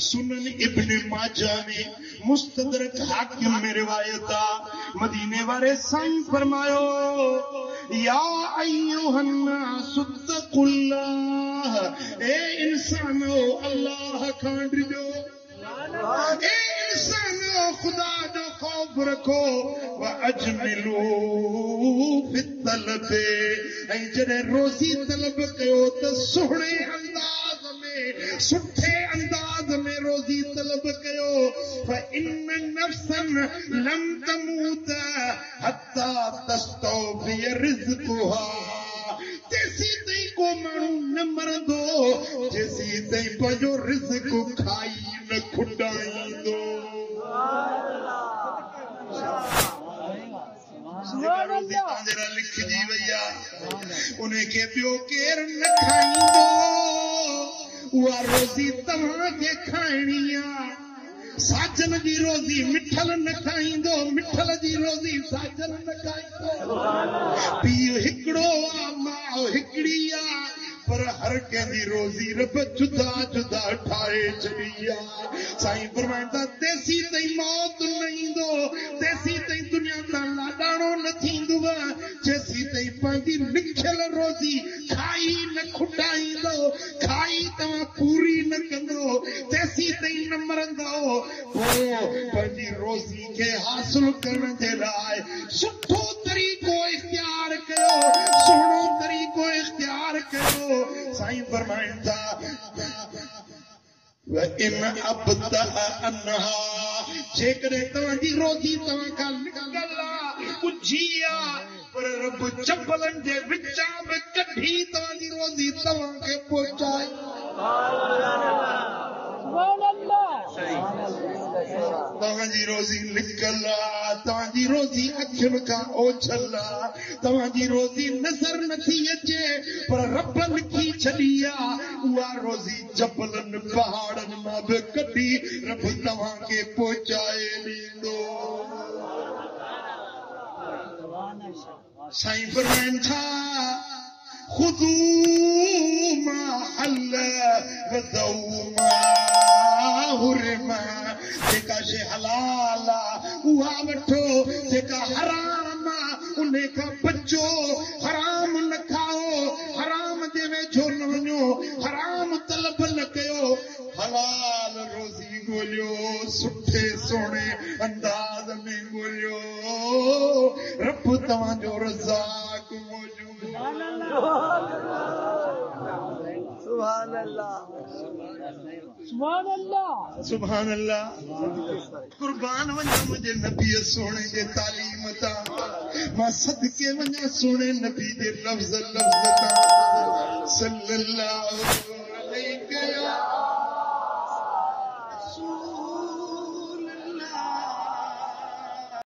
सुनन इब्न माजा में मुस्तदरक हाकिम में रिवायत मदीने वाले साईं फरमायो या अय्युहन नास तक़ुल्लाह ए इंसानो अल्लाह खां डिजो ए इंसानो खुदा जो खौफ रखो व अजमिलू फित तलबे ऐं जॾहिं रोज़ी तलब कयो त सुहिणे अंदाज़ में सुठे अंदाज़ में रोज़ी तलब कयो फ़इन्न नफ़्सन लम तमूत हत्ता तस्तौफ़ी रिज़्क़ुहा जेसी ताईं को माण्हू न मरंदो जेसी ताईं पंहिंजो रिज़्क़ खाई न खुटाईंदो लिखजी वैया उनखे ॿियो केरु न खाईंदो उहा रोज़ी तव्हांखे खाइणी आहे साजन जी रोज़ी मिठल न खाईंदो मिठल जी रोज़ी साजन न खाईंदो पीउ हिकिड़ो आहे माउ हिकिड़ी आहे पर हर कंहिंजी रोज़ी रब जुदा जुदा ठाहे छॾी आहे साईं फरमाईंदा तेसी ताईं मौत न ईंदो तेसी ताईं दुनिया तां लाॾाणो न थींदो जेसी ताईं पंहिंजी लिखियल रोज़ी खाई न खुटाईंदो खाई तव्हां पूरी न कंदो तेसी ताईं न मरंदो पोइ पंहिंजी रोज़ी खे हासिल करण जे लाइ सुठो तरीक़ो इख्तियार कयो सुहिणो तरीक़ो इख्तियार कयो साईं फरमाइनि था इन अबता अन्हा जेकॾहिं तव्हांजी रोज़ी तव्हां खां निकल आहे कुझी आहे पर रब चपलनि जे विचां में कढी तव्हांजी रोज़ी तव्हांखे पहुचाए तव्हांजी रोज़ी निकल आहे तव्हांजी रोज़ी अखियुनि खां ओछल आहे तव्हांजी रोज़ी नज़र नथी अचे पर रब लिखी छॾी आहे उहा रोज़ी जबलनि पहाड़नि मां बि कढी रब तव्हांखे पहुचाए ॾींदो साईं फरमाइनि था ख़ुदू मा हल वज़ऊ मा हुरिमा जेका शइ हलाल आहे उहा वठो जेका हराम आहे उन खां बचो हराम न खाओ हराम जे वेझो न वञो हराम तलब न कयो हलाल रोज़ी ॻोल्हियो सुठे सुहिणे अंदाज़ में ॻोल्हियो रब तव्हांजो रज़ाक मौजूद सुभान अल्लाह सुभान अल्लाह सुभान अल्लाह कुर्बान वञा मुंहिंजे नबी सोणे जे तालीम तां मां सदके वञा सोणे नबी जे लफ़्ज़ तां सल्लल्लाहु